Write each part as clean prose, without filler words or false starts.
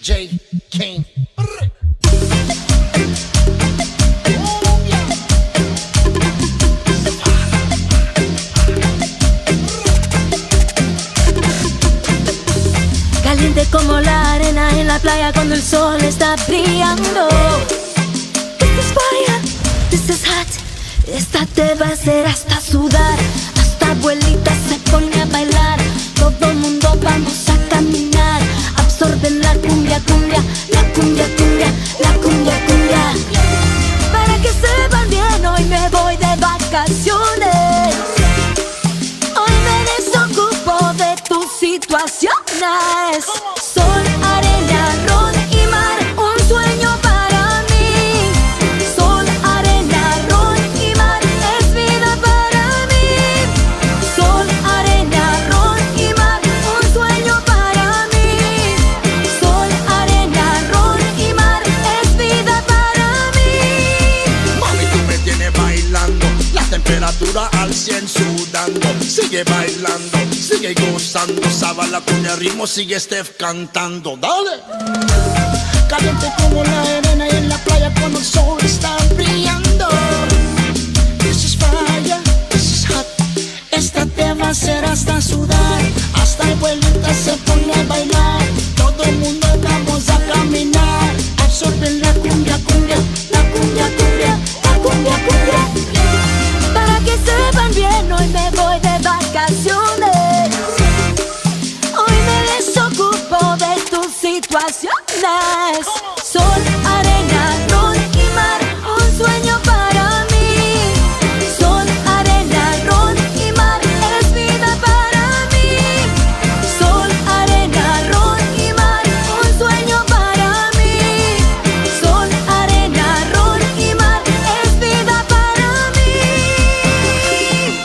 J. Kane. Caliente como la arena en la playa cuando el sol está brillando. This is fire, this is hot. Esta te va a hacer hasta sudar. Hasta abuelita se pone a bailar. Todo el mundo vamos a caminar. Absorben la cumbia, cumbia, la cumbia, cumbia, la cumbia, cumbia. Para que sepan bien, hoy me voy de vacaciones. Hoy me desocupo de tus situaciones. Sol, arena, ron y mar, un sueño para mí. Sol, arena, ron y mar, es vida para mí. Sol, arena, ron y mar, un sueño para mí. Sol, arena, ron y mar, es vida para mí. Mami, tú me tienes bailando, la temperatura al 100 sudando. Sigue bailando, sigue gozando, sabe la cuña ritmo, sigue Steph cantando, dale. Caliente como la arena en la playa cuando el sol está brillando. This is fire, this is hot. Esta te va a hacer hasta sudar. Hasta abuelita se pone a bailar. Todo el mundo vamos a caminar. Absorben la cumbia, cumbia, la cumbia, cumbia, la cumbia, cumbia. Para que sepan bien, hoy me voy de vacaciones. Hoy me desocupo de tus situaciones. Sol, arena, ron y mar, un sueño para mí. Sol, arena, ron y mar, es vida para mí. Sol, arena, ron y mar, un sueño para mí. Sol, arena, ron y mar, es vida para mí.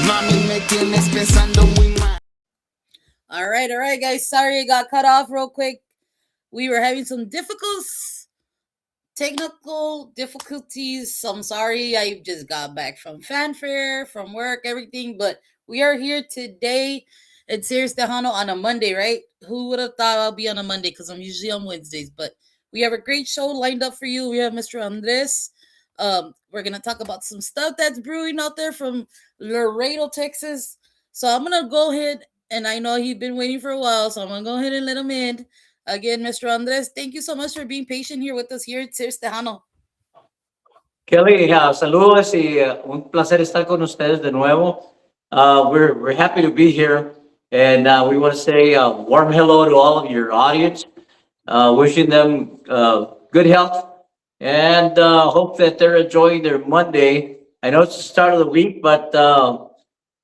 Mami, me tienes pensando muy mal. All right, guys. Sorry it got cut off real quick. We were having some technical difficulties. I'm sorry. I just got back from fanfare, from work, everything. But we are here today at Serious Tejano on a Monday, right? Who would have thought I'll be on a Monday? Because I'm usually on Wednesdays. But we have a great show lined up for you. We have Mr. Andres. We're going to talk about some stuff that's brewing out there from Laredo, Texas. So I'm going to go ahead, and I know he's been waiting for a while, so I'm going to go ahead and let him in. Again, Mr. Andres, thank you so much for being patient here with us here at Serious Tejano. Kelly, saludos y un placer estar con ustedes de nuevo. We're happy to be here, and we want to say a warm hello to all of your audience. Wishing them good health, and hope that they're enjoying their Monday. I know it's the start of the week, but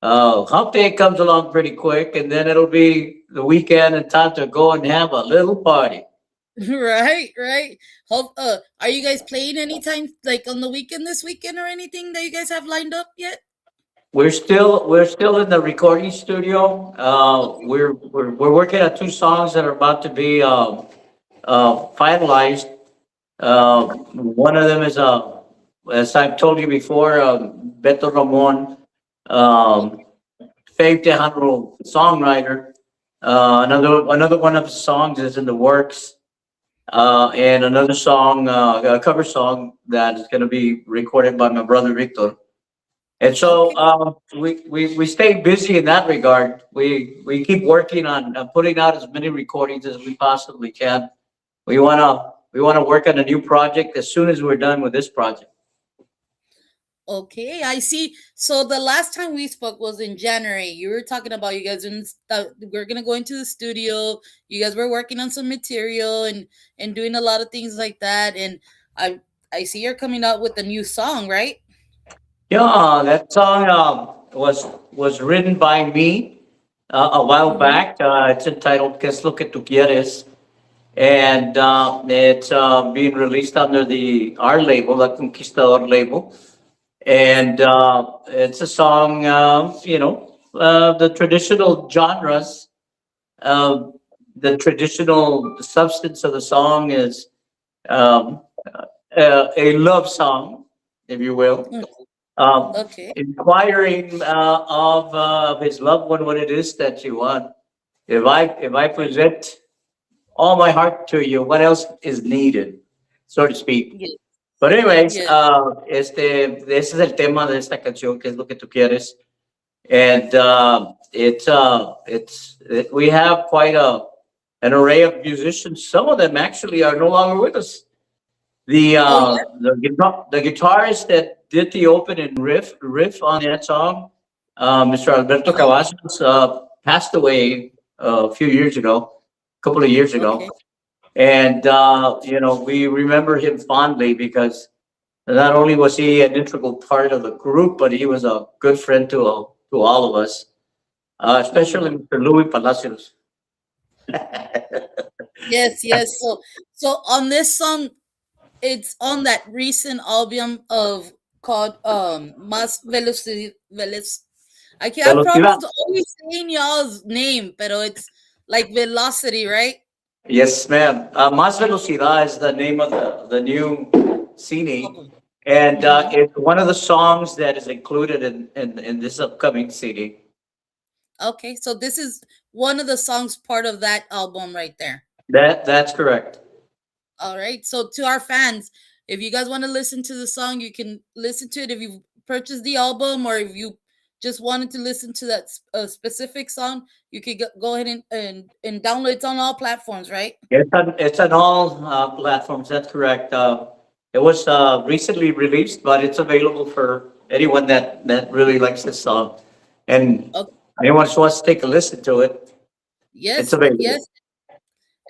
hump day comes along pretty quick, and then it'll be the weekend and time to go and have a little party. Right. Hope. Are you guys playing anytime, like on the weekend this weekend, or anything that you guys have lined up yet? We're still in the recording studio. We're working on two songs that are about to be finalized. One of them is as I've told you before, Beto Ramon, Faith Tejano songwriter. Another one of the songs is in the works, and another song, a cover song that is going to be recorded by my brother Victor. And so we stay busy in that regard. We keep working on putting out as many recordings as we possibly can. We wanna work on a new project as soon as we're done with this project. Okay, I see. So the last time we spoke was in January. You were talking about you guys we're gonna go into the studio. You guys were working on some material and doing a lot of things like that. And I see you're coming out with a new song, right? Yeah, that song was written by me a while back. It's entitled "¿Qué es lo que tú quieres?" and it's being released under our label, the Conquistador label. And it's a song, the traditional genres. The traditional substance of the song is a love song, if you will. Okay. Inquiring of his loved one what it is that you want. If I present all my heart to you. What else is needed, so to speak? Yes, But anyways, yes. ese es el tema de esta canción, que es lo que tú quieres. And we have quite an array of musicians. Some of them actually are no longer with us. Oh yeah. The guitarist that did the opening riff on that song, Mr. Alberto Uh-huh. Cavazos, passed away a few years ago, a couple of years ago, Okay. and we remember him fondly because not only was he an integral part of the group, but he was a good friend to all of us, especially Mhm. Mr. Louis Palacios. Yes, yes. So on this song, it's on that recent album of called Mas Velocidad. I can't. I'm Velocidad. probably always saying y'all's name, pero it's like Velocity, right? Yes, ma'am. Más Velocidad is the name of the new CD, Album. and Mm-hmm. it's one of the songs that is included in this upcoming CD. Okay, so this is one of the songs part of that album right there. That's correct. All right. So to our fans, if you guys want to listen to the song, you can listen to it. If you purchased the album or if you just wanted to listen to that specific song, you could go ahead and download. It's on all platforms, right? It's on all platforms. That's correct. It was recently released, but it's available for anyone that really likes this song, and Okay. anyone who wants to take a listen to it. It's Yes, available. yes.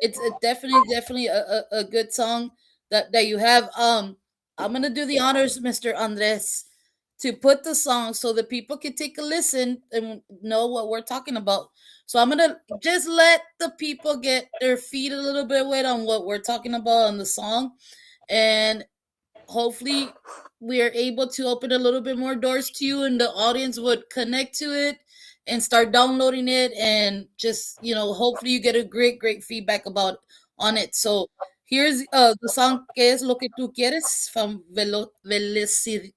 It's definitely a good song that you have. I'm gonna do the honors, Mr. Andres, to put the song so that people can take a listen and know what we're talking about. So I'm gonna just let the people get their feet a little bit wet on what we're talking about on the song, and hopefully we are able to open a little bit more doors to you and the audience would connect to it and start downloading it and just hopefully you get a great feedback about on it. So here's the song que es lo que tú quieres from Velocidad.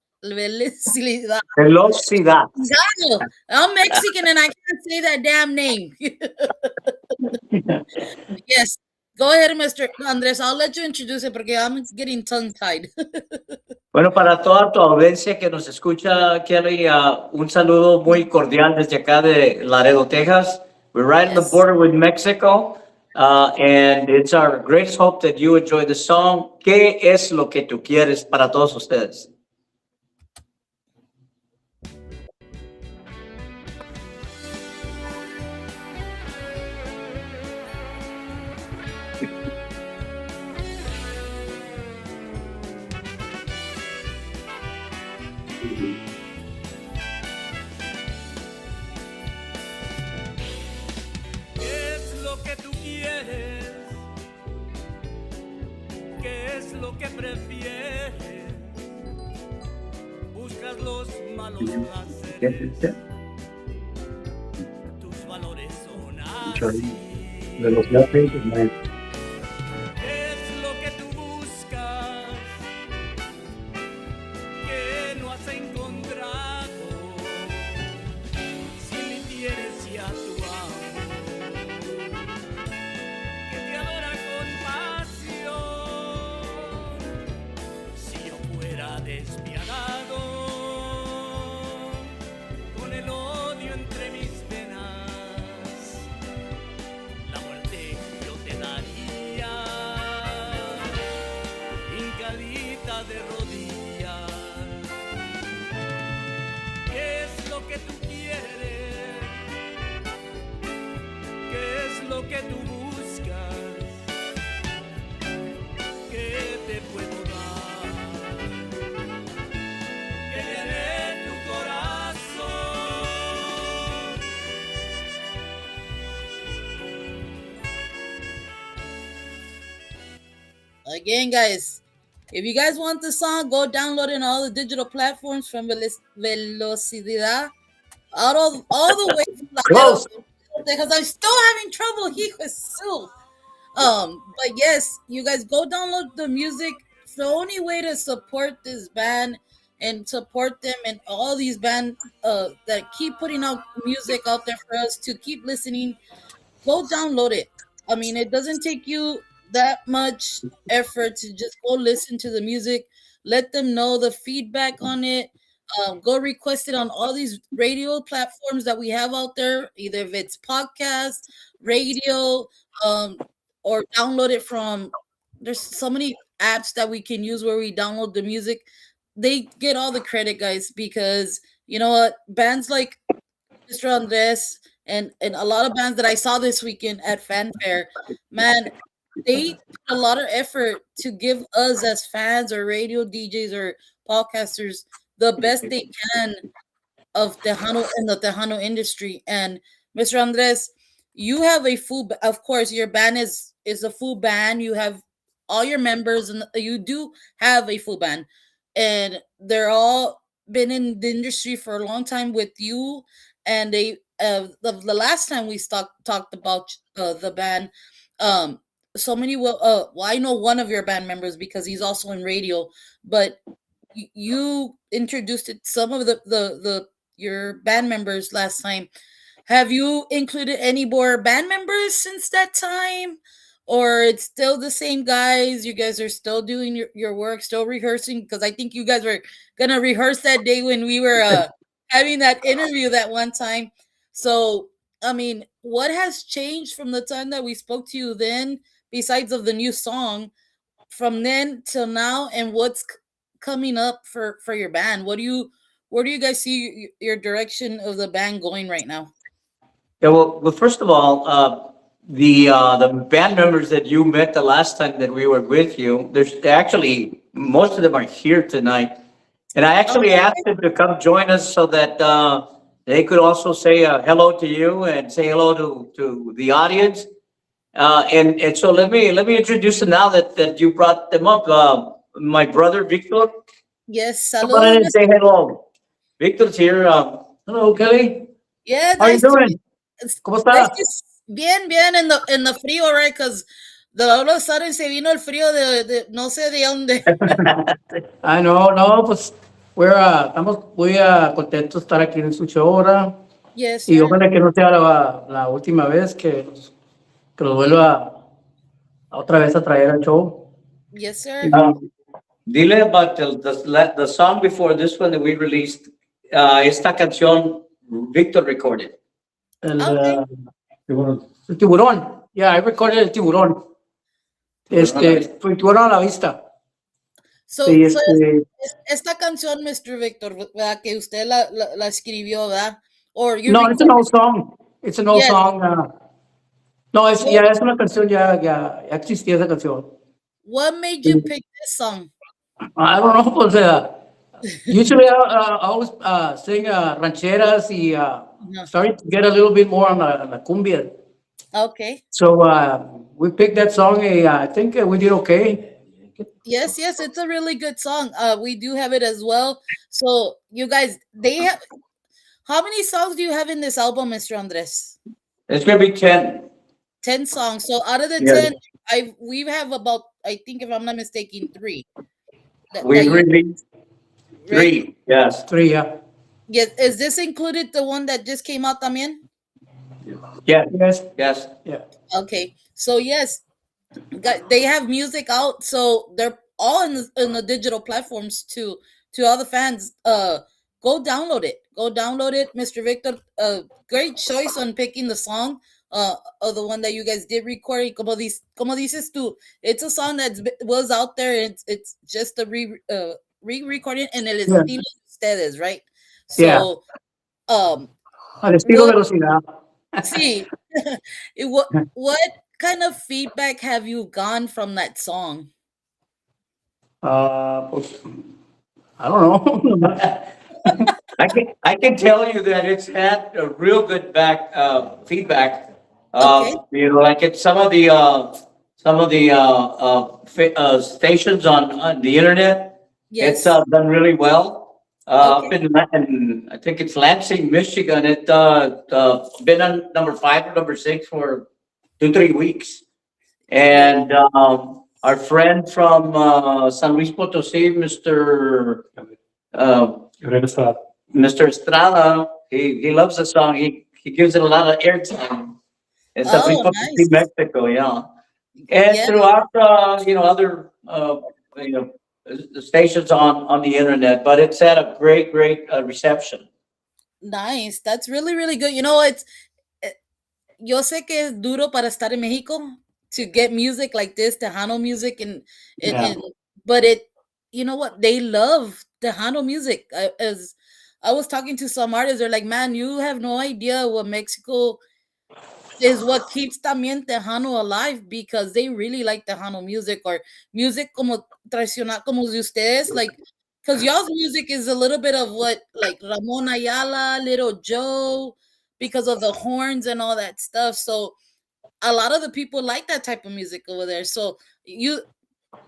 Velocidad. I'm Mexican and I can't say that damn name. Yes, go ahead, Mr. Andres. I'll let you introduce it because I'm getting tongue tied. Bueno, para toda tu audiencia que nos escucha, Kelly, un saludo muy cordial desde acá de Laredo, Texas. We're right on the Yes. border with Mexico, and it's our greatest hope that you enjoy the song. ¿Qué es lo que tú quieres para todos ustedes? ¿Qué es lo que tú quieres? ¿Qué es lo que prefieres? Buscas los malos placeres. Tus valores son así. ¿Qué es lo que tú buscas? Que no has encontrado. Si me tienes ya tu amor, que te adora con pasión. Si yo fuera despiadado, con el odio entre mis venas, la muerte yo te daría, hincadita de rodillas. ¿Qué es lo que tú quieres? ¿Qué es lo que tú buscas? ¿Qué te puedo dar? Que llene tu corazón. Again, guys, if you guys want the song, go download it on all the digital platforms from Velocidad. All the way from Laredo, Close. because I'm still having trouble. He was so. But yes, you guys go download the music. It's the only way to support this band and support them and all these bands that keep putting out music out there for us to keep listening. Go download it. I mean, it doesn't take you that much effort to just go listen to the music, let them know the feedback on it. Go request it on all these radio platforms that we have out there, either if it's podcast, radio, um, or download it from. There's so many apps that we can use where we download the music. They get all the credit, guys, because you know what? Bands like Mr. Andres and a lot of bands that I saw this weekend at Fanfare, man, they put a lot of effort to give us as fans or radio DJs or podcasters the best they can of Tejano and the Tejano industry. And Mr. Andres, you have a full, of course, your band is a full band. You have all your members, and you do have a full band, and they're all been in the industry for a long time with you. And they, the last time we talked about the band, um, so many well, I know one of your band members because he's also in radio, but you introduced it some of the your band members last time. Have you included any more band members since that time? Or it's still the same guys? You guys are still doing your work, still rehearsing? Because I think you guys were gonna rehearse that day when we were having that interview that one time. So, I mean, what has changed from the time that we spoke to you then, besides of the new song, from then till now, and what's coming up for your band? Where do you guys see your direction of the band going right now? Yeah, well, first of all, the band members that you met the last time that we were with you, there's actually most of them are here tonight, and I actually Okay. asked them to come join us so that they could also say hello to you and say hello to the audience. And so let me introduce them now that you brought them up. My brother Victor, Yes, come on in salud. and say hello. Victor's here. Hello, Kelly. Yeah, How are you nice to meet. doing? It's ¿Cómo nice está? to bien, bien in the frío, right? Because the all of a sudden se vino el frío de no sé de dónde. Ah, no, no, pues estamos muy contentos de estar aquí en su show ahora Yes, y sir. ojalá que no sea la última vez que los vuelva otra vez a traer al show. Yes, Y, sir. Dile about the song before this one that we released. Esta canción Victor recorded. El, Okay. el tiburón, yeah, I recorded el tiburón. Fue tiburón a la vista. So, Sí, esta canción, Mr. Victor, ¿verdad? Que usted la escribió, ¿verdad? Or you no, it's an recorded. old song. It's an old Yes. song. No, What, es una canción, ya existía esa canción. what made you pick this song? I don't know, pues, usually I always sing rancheras y No. starting to get a little bit more on la cumbia. Okay. So we picked that song. I think we did okay. Yes, yes, it's a really good song. We do have it as well. So you guys, they have how many songs do you have in this album, Mr. Andres? It's gonna be 10. 10 songs. So out of the Yeah. 10, we have about, I think if I'm not mistaken, three. We That you released right? 3. Yes. 3, yeah. Yes. Is this included the one that just came out también? Yes. Yes, Yes. yeah. Okay. So yes, they have music out, so they're all in the digital platforms too. To all the fans, go download it. Go download it, Mr. Victor. Great choice on picking the song. Of the one that you guys did record. Como dices tú, it's a song that was out there. It's just a re-recording en el Yeah. estilo de ustedes, right? Yeah. So, um, Al estilo what velocidad. see, what kind of feedback have you gotten from that song? Pues, I don't know. I can tell you that it's had a real good feedback. Okay. Like it's some of the stations on the internet. It's Yes. done really well. Up Okay. in I think it's Lansing, Michigan. It been on number 5 or number 6 for 2-3 weeks. And our friend from San Luis Potosí, uh, Mr. Estrada, he loves the song. He gives it a lot of airtime. in San Luis Oh, Potosí, nice. Mexico. Yeah, and Yeah, throughout other you know stations on the internet. But it's had a great reception. nice. That's really, really good. You know, eh, yo sé que es duro para estar en Mexico to get music like this, Tejano music, Yeah. and but it, you know what? They love Tejano music. As I was talking to some artists, they're like, "Man, you have no idea what Mexico is, what keeps también Tejano alive because they really like Tejano music or music como tradicional como de ustedes, like because y'all's music is a little bit of what like Ramon Ayala, Little Joe, because of the horns and all that stuff. So a lot of the people like that type of music over there. So you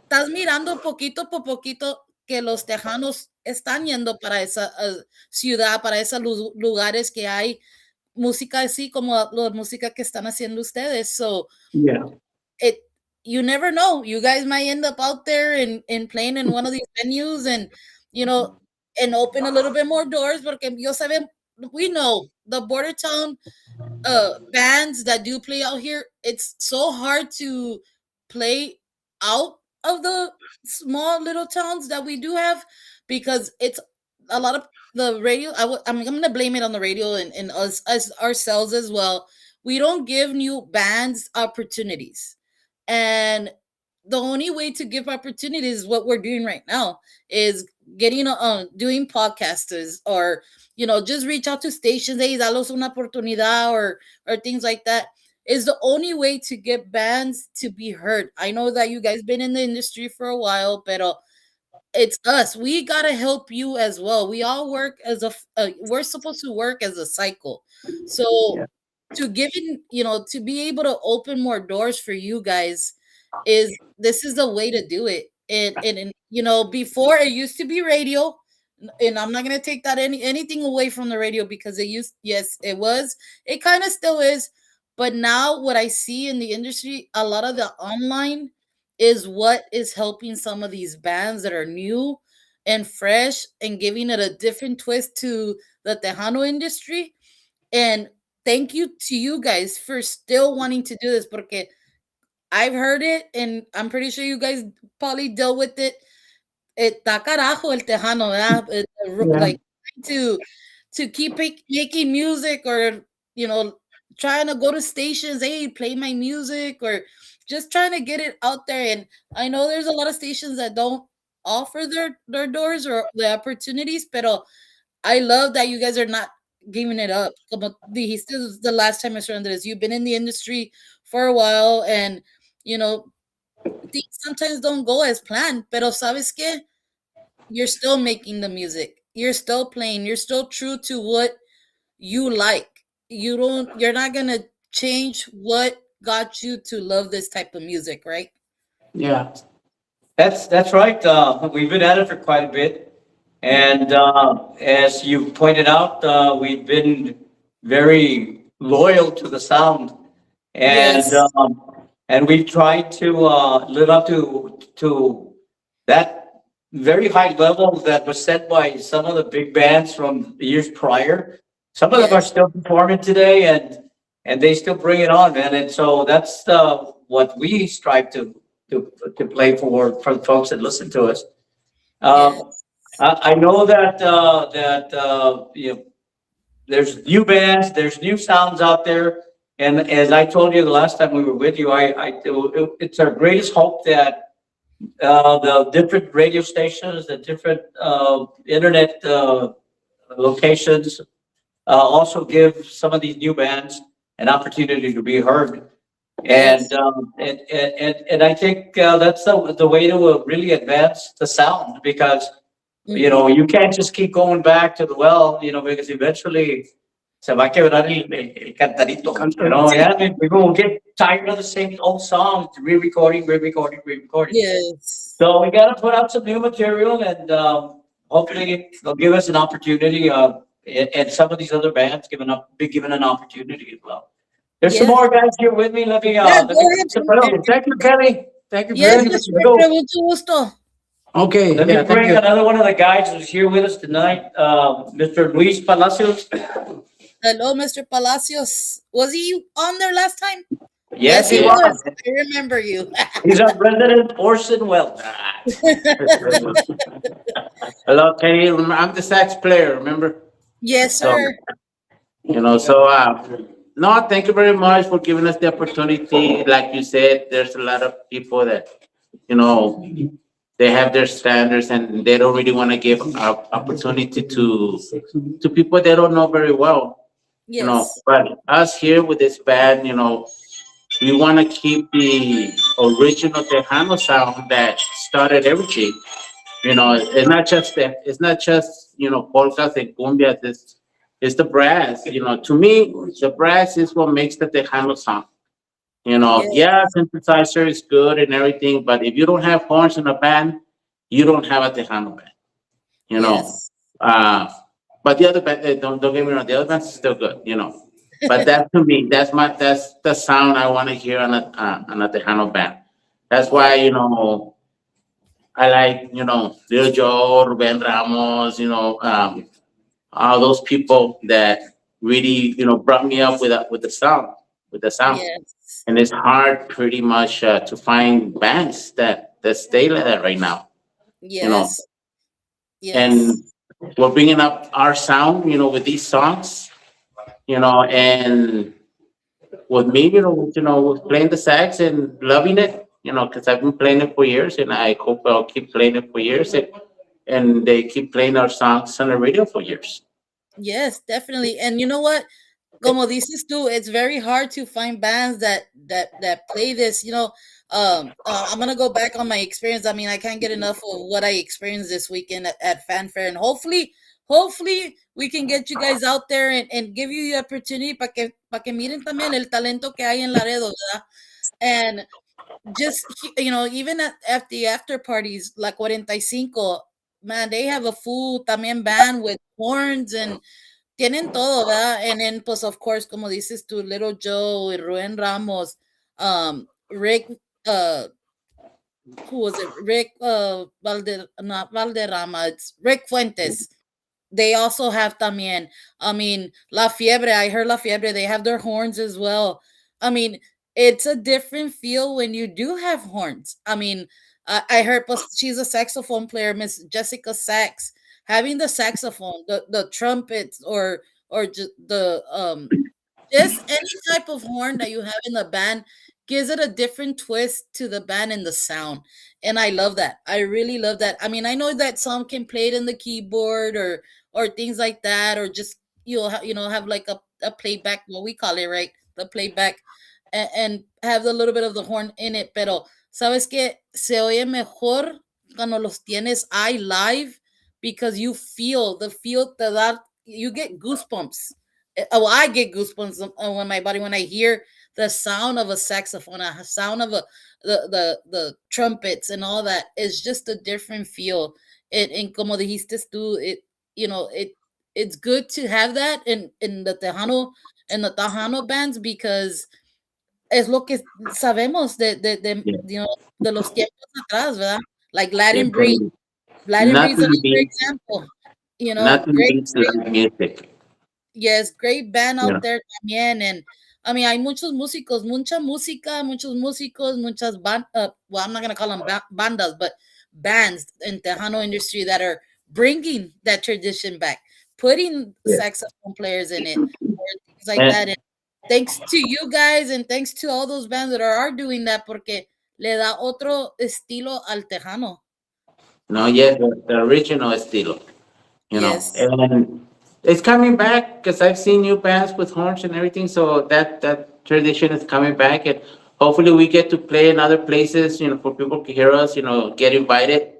estás mirando poquito por poquito que los tejanos están yendo para esa ciudad, para esos lugares que hay música así como la música que están haciendo ustedes. So Yeah. it you never know. You guys might end up out there and playing in one of these venues and you know and open a little bit more doors porque yo saben we know the border town bands that do play out here, it's so hard to play out of the small little towns that we do have because it's a lot of the radio. I'm gonna blame it on the radio and us as ourselves as well. We don't give new bands opportunities, and the only way to give opportunities is what we're doing right now is getting doing podcasters or just reach out to stations, hey, dalos una oportunidad or things like that is the only way to get bands to be heard. I know that you guys been in the industry for a while, but it's us. We gotta help you as well. We all work as we're supposed to work as a cycle. So Yeah. to give in, to be able to open more doors for you guys is this is the way to do it. And before it used to be radio, and I'm not gonna take that anything away from the radio because it used yes, it was, it kind of still is, but now what I see in the industry, a lot of the online is what is helping some of these bands that are new and fresh and giving it a different twist to the Tejano industry. And thank you to you guys for still wanting to do this porque I've heard it and I'm pretty sure you guys probably dealt with it. Está carajo el tejano, ¿verdad? Yeah. Like to keep making music or trying to go to stations, hey, play my music or just trying to get it out there. And I know there's a lot of stations that don't offer their doors or the opportunities, but I love that you guys are not giving it up. Como dijiste the last time, Mr. Andres, you've been in the industry for a while and you know things sometimes don't go as planned, pero sabes que you're still making the music. You're still playing. You're still true to what you like. You're not going to change what got you to love this type of music, right? Yeah. That's right. We've been at it for quite a bit, and as you pointed out, we've been very loyal to the sound, and Yes. we've tried to live up to that very high level that was set by some of the big bands from the years prior. Some of them are Yes. still performing today, and they still bring it on, man. And so that's what we strive to play for the folks that listen to us. Um, Yes. I know that there's new bands, there's new sounds out there, and as I told you the last time we were with you, it's our greatest hope that the different radio stations, the different internet locations, also give some of these new bands an opportunity to be heard. And Yes. I think that's the way to really advance the sound because Hmm. you can't just keep going back to the well, because eventually se va a quebrar el cantarito. Canto. Yeah, I mean, people will get tired of the same old songs, re-recording, re-recording, re-recording. Yes. So we got to put out some new material, and hopefully they'll give us an opportunity. And some of these other bands be given an opportunity as well. There's some Yeah. more guys here with me. Yeah. Let me Go bring ahead. some fellows. Thank you, Kelly. Thank you Yes, very Let me much. Mr. go. Victor, mucho gusto. Okay. Let me Yeah. Thank bring you. another one of the guys who's here with us tonight, Mr. Luis Palacios. Hello, Mr. Palacios. Was he on there last time? Yes, Yes, he he Yes. was. was. I remember you. He's our resident Orson Welles. Hello, Kenny. I'm the sax player, remember? Yes, So, sir. no, thank you very much for giving us the opportunity. Like you said, there's a lot of people that, you know, they have their standards and they don't really want to give opportunity to people they don't know very well, Yes. But us here with this band, we want to keep the original Tejano sound that started everything. It's not just polkas and cumbias. It's the brass. To me, the brass is what makes the Tejano sound. Yes. Yeah, synthesizer is good and everything, but if you don't have horns in a band, you don't have a Tejano band. You know, Yes. uh, but the other band, don't get me wrong, the other bands is still good. But that to me, that's the sound I want to hear on a Tejano band. That's why I like Lil Joe, Ruben Ramos, all those people that really brought me up with the sound, Yes. and it's hard pretty much to find bands that stay like that right now, you know, Yes. Yes. and we're bringing up our sound, with these songs, and with me, with playing the sax and loving it, because I've been playing it for years, and I hope I'll keep playing it for years, and they keep playing our songs on the radio for years. Yes, definitely. And you know what? Como dices tú, it's very hard to find bands that play this. I'm gonna go back on my experience. I mean, I can't get enough of what I experienced this weekend at Fanfare, and hopefully, we can get you guys out there and give you the opportunity para que miren también el talento que hay en Laredo, ¿verdad? And just even at the after parties, like 45, man, they have a full también band with horns and tienen todo, ¿verdad? And then, pues, of course, como dices tú, Little Joe y Rubén Ramos, Rick, uh, who was it? Rick, not Valderrama, it's Rick Fuentes. They also have también. I mean, La Fiebre. I heard La Fiebre. They have their horns as well. I mean, it's a different feel when you do have horns. I mean, I heard she's a saxophone player, Miss Jessica Sax, having the saxophone, the trumpets, or just just any type of horn that you have in the band gives it a different twist to the band and the sound. And I love that. I really love that. I mean, I know that some can play it in the keyboard or things like that, or just have like a playback, what we call it, right? The playback, and have a little bit of the horn in it. Pero sabes que se oye mejor cuando los tienes ahí live, because you feel the feel that you get goosebumps. Oh, I get goosebumps on my body when I hear the sound of a saxophone, a sound of the trumpets and all that. Is just a different feel. And como dijiste tú, it's good to have that in the Tejano bands, because es lo que sabemos Yeah, de los tiempos atrás, ¿verdad? Like yeah, Latin Breed's nothing another beats example. nothing Great, beats great. live music. Yes, great band You out know, there también. And I mean, hay muchos músicos, mucha música, muchos músicos, muchas well, I'm not gonna call them bandas, but bands in Tejano industry that are bringing that tradition back, putting yeah. saxophone players in it, or things like that. And And thanks to you guys, and thanks to all those bands that are doing that, porque le da otro estilo al Tejano. no, yes, the original estilo. Yes, And it's coming back because I've seen new bands with horns and everything. So that tradition is coming back, and hopefully we get to play in other places. For people to hear us. Get invited.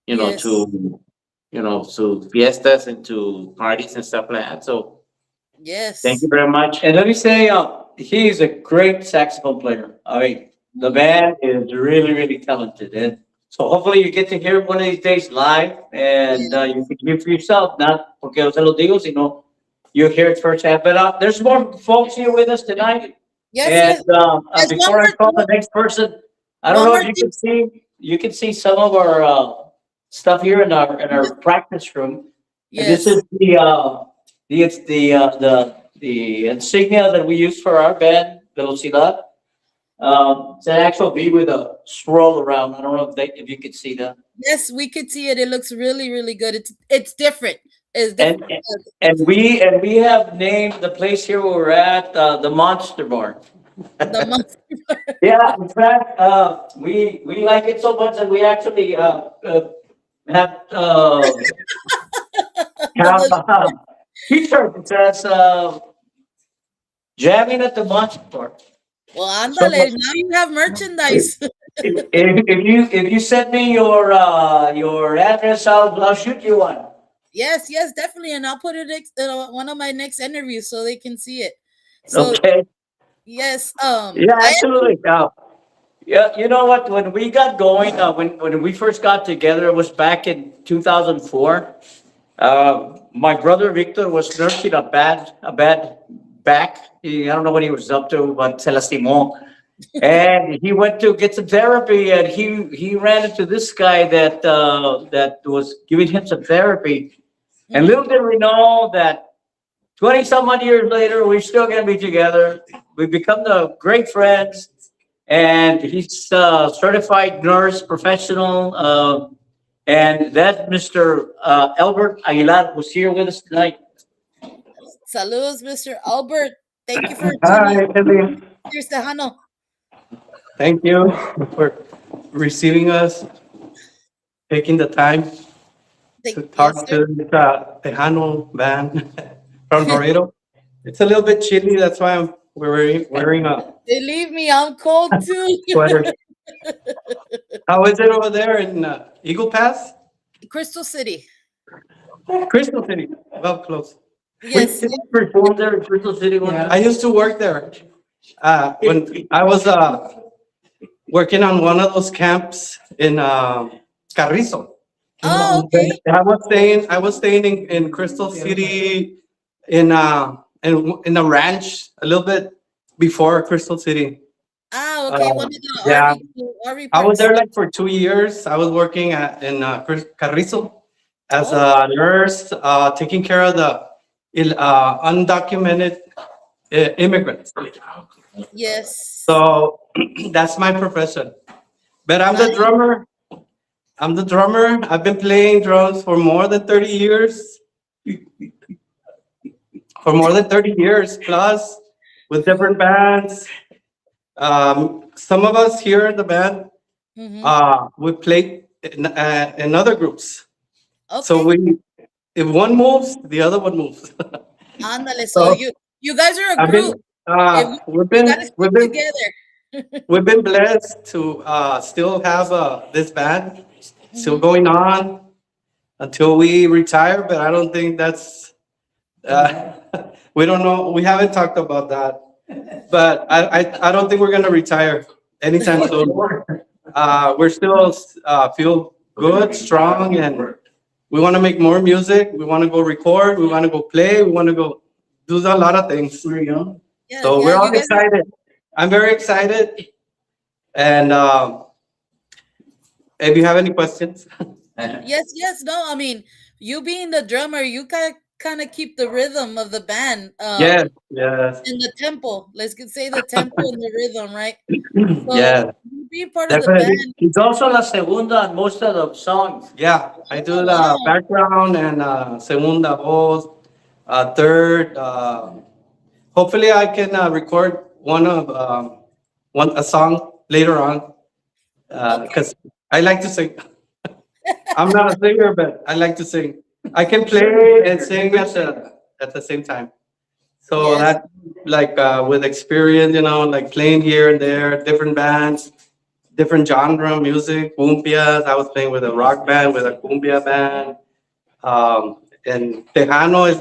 yes, To fiestas and to parties and stuff like that. So thank yes. you very much. And let me say, he's a great saxophone player. I mean, the man is really, really talented. And so hopefully you get to hear him one of these days live, and Yeah. you can hear for yourself, not porque yo se lo digo, sino you hear it firsthand. But there's more folks here with us tonight. Yes, And yes. There's before I call the next person, I don't one know more if thing. you can see some of our stuff here in our practice room. And this Yes. is the the insignia that we use for our band, Velocidad. It's an actual V with a swirl around. I don't know if you could see that. Yes, we could see it. It looks really, really good. It's different. It's And different. and we have named the place here where we're at the Monster Bar. The monster. Yeah, in fact, we like it so much that we actually have have t-shirt that says jamming at the Monster Bar. Well, So andale, now you have merchandise. if you send me your address, I'll shoot you one. Yes, yes, definitely, and I'll put it in one of my next interviews so they can see it. So Okay. yes, Yeah, I absolutely. Yeah, you know what? When we got going, when we first got together, it was back in 2004. My brother Victor was nursing a bad back. I don't know what he was up to, but se lastimó. And he went to get some therapy, and he ran into this guy that was giving him some therapy. And little did we know that 20 some odd years later, we're still going to be together. We've become the great friends, and he's a certified nurse professional. And that Mr. Albert Aguilar was here with us tonight. saludos, Mr. Albert. Thank you for tuning Hi, Kelly. Cheers, Tejano. Thank you for receiving us, taking the time to talk Yes, sir. to the Tejano band from Laredo. It's a little bit chilly, that's why we're wearing a Believe me, I'm cold too. sweater. How is it over there in Eagle Pass? Crystal City. Crystal City, well, close. Yes. We performed there in Crystal City one I time. used to work there. When I was working on one of those camps in Carrizo. Oh, okay. I was staying in Crystal City in a ranch a little bit before Crystal City. Ah, okay. Uh, One of the yeah. RV I was parks. there like for 2 years. I was working in Carrizo as Oh. a nurse, taking care of the undocumented immigrants. Yes. So that's my profession. But I'm the Nice. drummer. I'm the drummer. I've been playing drums for more than 30 years. For more than 30 years plus with different bands. Some of us here in the band, Mhm. we play in other groups. So Okay. if one moves, the other one moves. Ándale. So So you guys are a I've been, group. If you gotta stick together. we've been blessed to still have this band still Mhm. going on until we retire. But I don't think that's we don't know. We haven't talked about that. But I don't think we're gonna retire anytime soon. We're still feel good, strong, and we want to make more music. We want to go record. We want to go play. We want to go do a lot of things. Yeah, So yeah. we're all You guys are, excited. I'm very excited. And if you have any questions, yes, yes. No, I mean, you being the drummer, you kind of keep the rhythm of the band. yes, yes, In the tempo. Say the tempo and the rhythm, right? So yes, you being part of the definitely. band. He's also la segunda on most of the songs. Yeah, I do Oh, the wow. background and segunda voz, third. Hopefully, I can record a song later on Okay. because I like to sing. I'm not a singer, but I like to sing. I can play and sing at the same time. So Yes. that like with experience, like playing here and there, different bands, different genre music, cumbias. I was playing with a rock band, with a cumbia band. And Tejano is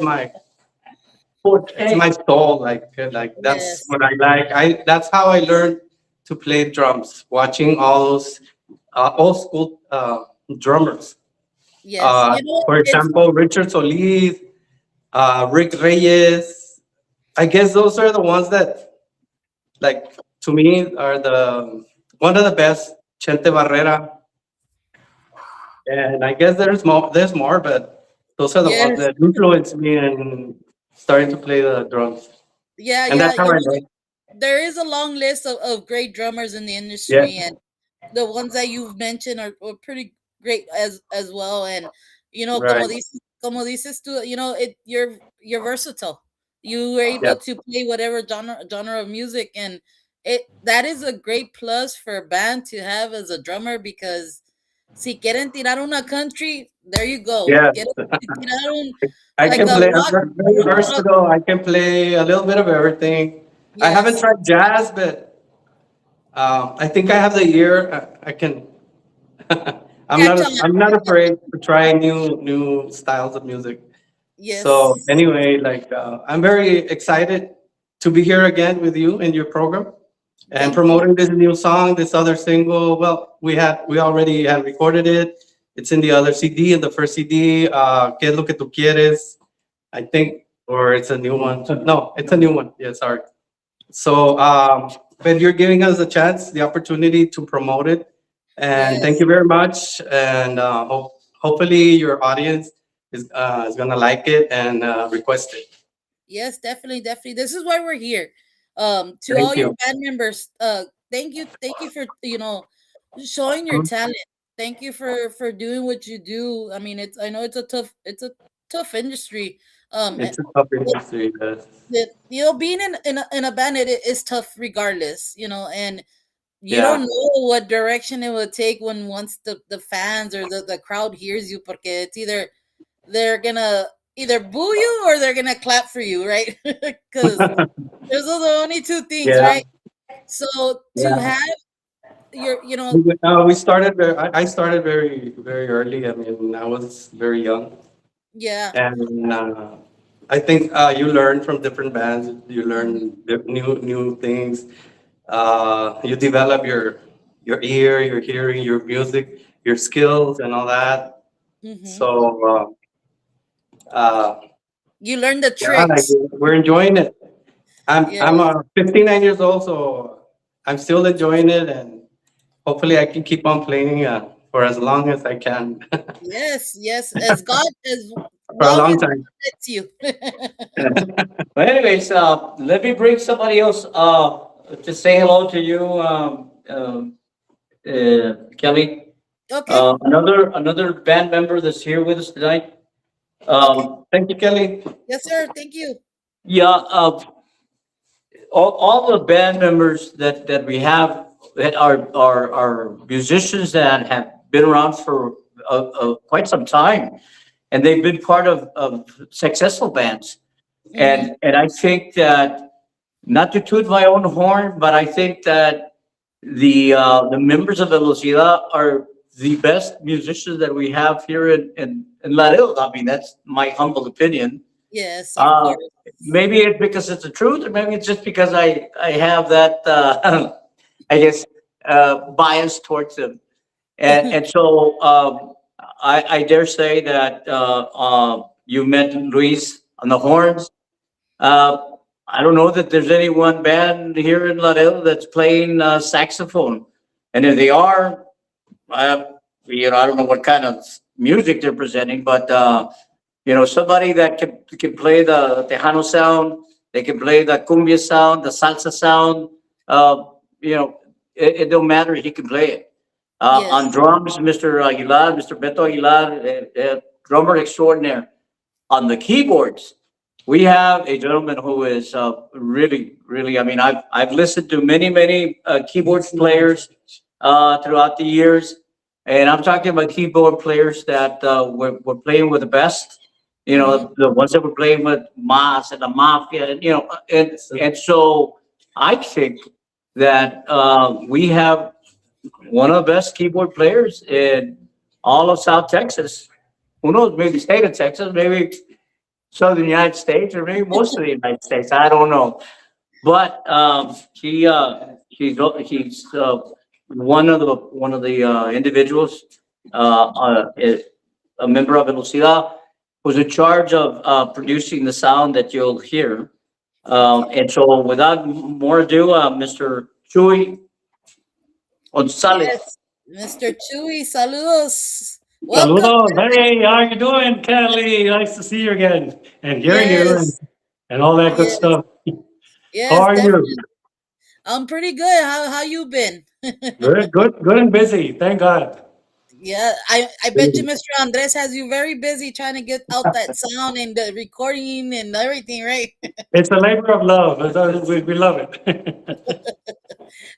it's my soul. Like that's Yes. what I like. That's how I learned to play drums, watching all those old school drummers. Yes. You know, For example, Richard Solis, Rick Reyes. I guess those are the ones that, like, to me, are the one of the best. Chente Barrera, and I guess there's more. There's more, but those are the ones yes. that influenced me. And starting to play the drums, Yeah, and yeah. that's how I know. There is a long list of great drummers in the Yeah, industry, and the ones that you've mentioned are pretty great as well. And right. como dices tú, you're versatile. You were Yeah, able to play whatever genre of music, and it that is a great plus for a band to have as a drummer, because si quieren tirar una country, there you go. yeah. Si tiraron I like can a play. I'm rock, very versatile. I can play a little bit of everything. I haven't yes, tried jazz, but I think I have the ear. I can. catch on. I'm not afraid to try new styles of music. So Yes, anyway, like I'm very excited to be here again with you in your program and thank you. promoting this new song, this other single. Well, we already had recorded it. It's in the other CD, in the first CD. ¿Qué es lo que tú quieres? I think, or it's a new one. No, it's a new one. Yeah, sorry. So, but you're giving us a chance, the opportunity to promote it, and thank Yes. you very much. And hopefully your audience is gonna like it and request it. Yes, definitely, definitely. This is why we're here. To Thank all your you. band members, thank you for showing your talent. Thank you for doing what you do. I mean, I know it's a tough industry. It's a tough It, industry. being in a band, it is tough regardless. And you don't Yeah. know what direction it will take when once the fans or the crowd hears you, porque it's either they're gonna either boo you or they're gonna clap for you, right? Because those are the only two things, Yeah. right? So to Yeah. have your, We started. I started very early. I mean, I was very young, yeah, and I think you learn from different bands. You mhm, learn new things. You develop your ear, your hearing, your music, your skills, and all that. mhm. So You learn the yeah, like, tricks. we're enjoying it. I'm Yes, 59 years old, so I'm still enjoying it, and hopefully I can keep on playing for as long as I can, yes, yes. As for a long long as time. God lets you. But anyways, let me bring somebody else to say hello to you, Kelly. Okay. Another band member that's here with us tonight. Okay. Thank you, Kelly. Yes, sir. Thank you. Yeah, all the band members that we have that are musicians that have been around for quite some time, and they've been part of successful bands. Mm-hmm. And I think that, not to toot my own horn, but I think that the members of Velocidad are the best musicians that we have here in Laredo. I mean, that's my humble opinion. Yes, of Uh, course. Maybe it's because it's the truth, or maybe it's just because I have that I guess bias towards them, and so I dare say that you met Luis on the horns. Uh, I don't know that there's any one band here in Laredo that's playing saxophone, and if they are, uh, I don't know what kind of music they're presenting, but somebody that can play the Tejano sound, they can play the cumbia sound, the salsa sound. Uh, it don't matter; he can play it. On Yes. drums, Mr. Aguilar, Mr. Beto Aguilar, drummer extraordinaire. On the keyboards, we have a gentleman who is really, really. I mean, I've listened to many keyboard players throughout the years, and I'm talking about keyboard players that were playing with the best. Mm-hmm. The ones that were playing with Mas and the Mafia, and and so I think that we have one of the best keyboard players in all of South Texas. Who knows? Maybe state of Texas, maybe southern United States, or maybe most of the United States. I don't know. But he's one of the individuals, a member of Velocidad, who's in charge of producing the sound that you'll hear. And so, without more ado, Mr. Chuy Gonzalez. Yes. Mr. Chewy, saludos. Welcome Saludos. back. Hey, how you doing, Kelly? Nice to see you again and hear you. Yes. and all that good Yes, stuff. How yes, are you? definitely. I'm pretty good. How you been? Good, good, good and busy. Thank God. Yeah, I bet you Mr. Andres has you very busy trying to get out that sound and the recording and everything, right? It's a labor of love. We love it.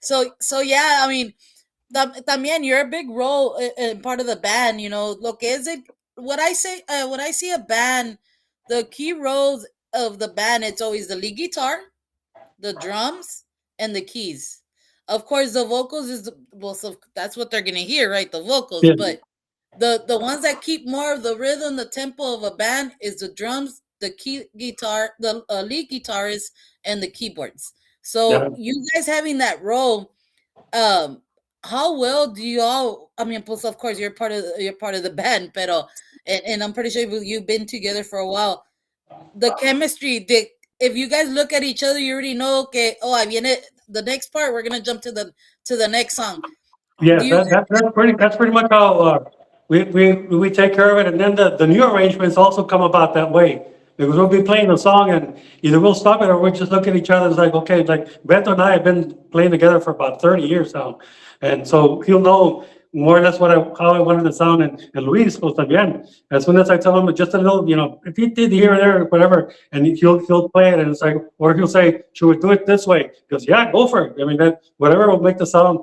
So yeah, I mean, también you're a big role in part of the band. You know, look, is it what I say? When I see a band, the key roles of the band, it's always the lead guitar, the drums, and the keys. Of course, the vocals is well, so that's what they're gonna hear, right? The vocals, Yeah, but the ones that keep more of the rhythm, the tempo of a band is the drums, the key guitar, the lead guitarist, and the keyboards. yeah. So you guys having that role, um, how well do you all? I mean, plus of course you're part of the band, pero and I'm pretty sure you've been together for a while. The chemistry, if you guys look at each other, you already know. Okay, oh, I mean it. The next part, we're gonna jump to the next song. Do Yes, you? that's pretty much how we take care of it, and then the new arrangements also come about that way. Because we'll be playing a song, and either we'll stop it or we'll just look at each other. It's like, okay, like Beto and I have been playing together for about 30 years now, and so he'll know more or less how I wanted to sound. And Luis, pues también. As soon as I tell him just a little, if he did here or there or whatever, and he'll play it, and it's like, or he'll say, should we do it this way? He goes, yeah, go for it. I mean, that whatever will make the sound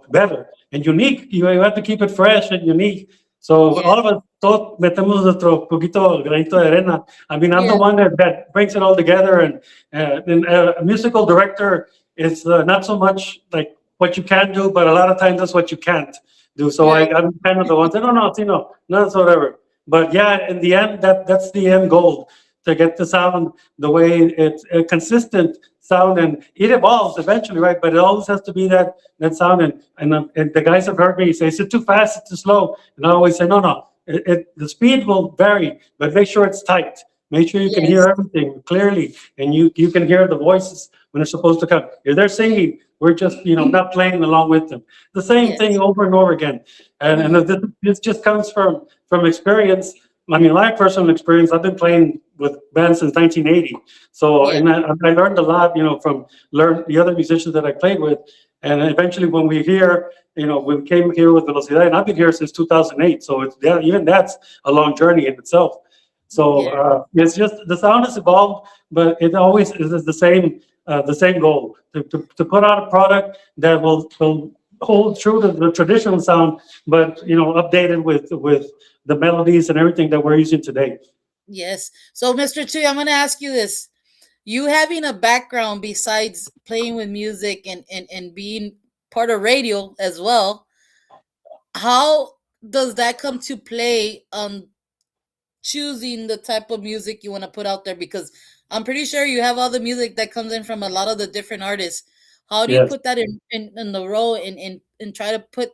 better and unique. You have to keep it fresh and unique. So Yes, all of us, todos metemos nuestro poquito granito de arena. I mean, I'm the yes, one that brings it all together, and a musical director is not so much like what you can do, but a lot of times that's what you can't do. So right. I'm kind of the one saying, no, no, no, no, it's whatever. But yeah, in the end, that's the end goal, to get the sound the way it's a consistent sound, and it evolves eventually, right? But it always has to be that sound. And the guys have heard me say, is it too fast, it's too slow? And I always say, no, no, the speed will vary, but make sure it's tight. Make sure you can hear Yes, everything clearly, and you can hear the voices when they're supposed to come. If they're singing, we're just not playing along with them. The same yes. thing over and over again, and Mhm. this just comes from experience. I mean, my personal experience. I've been playing with bands since 1980, so Yeah, I learned a lot, from the other musicians that I played with, and eventually when we hear, we came here with Velocidad, and I've been here since 2008. So even that's a long journey in itself. So yeah, it's just the sound has evolved, but it always is the same goal to put out a product that will hold true to the traditional sound, but updated with the melodies and everything that we're using today. yes. So, Mr. Chu, I'm gonna ask you this: you having a background besides playing with music and being part of radio as well, how does that come to play on choosing the type of music you want to put out there? Because I'm pretty sure you have all the music that comes in from a lot of the different artists. How do you Yes. put that in the role and try to put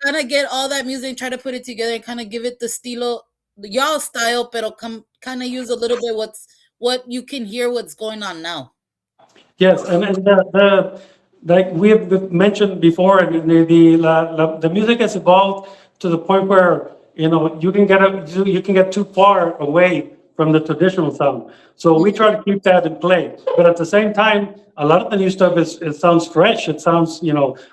kind of get all that music and try to put it together and kind of give it the stilo, y'all style, but come kind of use a little bit what you can hear what's going on now. Yes, and like we have mentioned before, and the music has evolved to the point where you can get too far away from the traditional sound. So we Mhm. try to keep that in play, but at the same time, a lot of the new stuff it sounds fresh. It sounds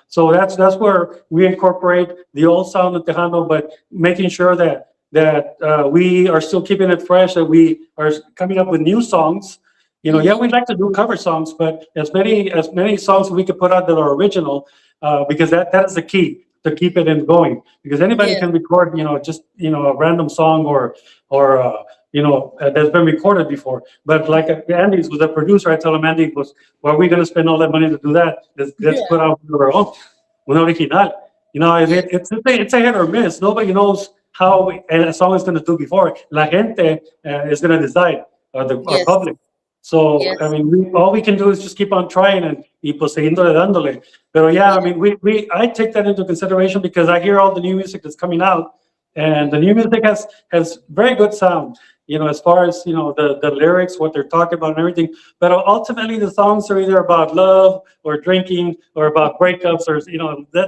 so that's where we incorporate the old sound of Tejano, but making sure that we are still keeping it fresh. That we are coming up with new songs. Yeah, Mhm. we'd like to do cover songs, but as many songs we could put out that are original, because that is the key to keep it in going. Because anybody Yeah. can record, just a random song or that's been recorded before. But like Andy was a producer, I told him, Andy, why are we going to spend all that money to do that? Let's Yeah. put out our own, un original. Yeah. It's a hit or miss. Nobody knows how a song is going to do before. La gente is going to decide, our Yes. public. So, I Yes. mean, all we can do is just keep on trying y pues seguindole dándole. Pero yeah, I Yeah. mean, I take that into consideration because I hear all the new music that's coming out, and the new music has very good sound, as far as, the lyrics, what they're talking about and everything. But ultimately, the songs are either about love or drinking or about breakups or,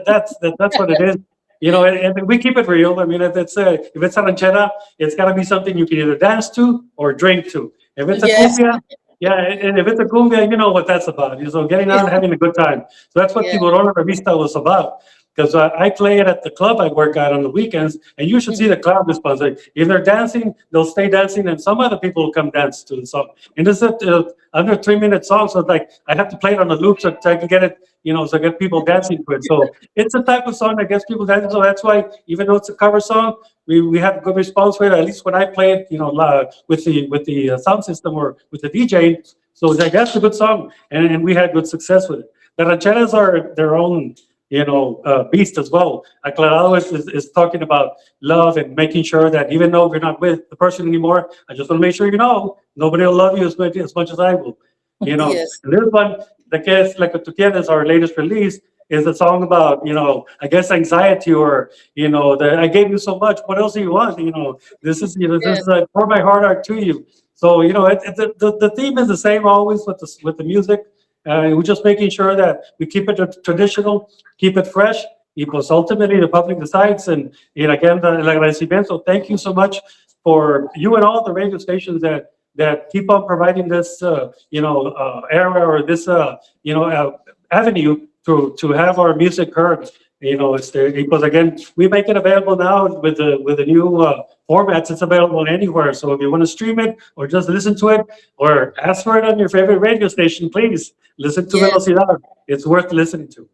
that's what it is. And we keep it real. I mean, if it's a ranchera, it's got to be something you can either dance to or drink to. If it's a Yes. cumbia, Yeah, and if it's a cumbia, you know what that's about. So getting out and having a good time. So that's what Yeah. Tiburon Revista was about. Because I play it at the club I work at on the weekends, and you should see the crowd response. Like, if they're dancing, they'll stay dancing, and some other people will come dance to the song. And it's a under 3 minute song, so like I have to play it on a loop so I can get it, so get people dancing to it. So it's a type of song that gets people dancing. So that's why, even though it's a cover song, we have good response rate. At least when I play it, with the sound system or with the DJ. So like, that's a good song, and we had good success with it. The rancheras are their own, beast as well. Aclarado is talking about love and making sure that even though we're not with the person anymore, I just want to make sure nobody will love you as much as I will. Yes. And this one, the case like tu quieres, our latest release, is a song about, I guess anxiety or, I gave you so much. What else do you want? This is pour my heart out to you. So, the theme is the same always with the music. We're just making sure that we keep it traditional, keep it fresh. Y pues ultimately the public decides. And again, el agradecimiento. Thank you so much for you and all the radio stations that keep on providing this, era or this, avenue to have our music heard. Because again, we make it available now with the new formats. It's available anywhere. So if you want to stream it or just listen to it or ask for it on your favorite radio station, please listen to Yes. Velocidad. It's worth listening to.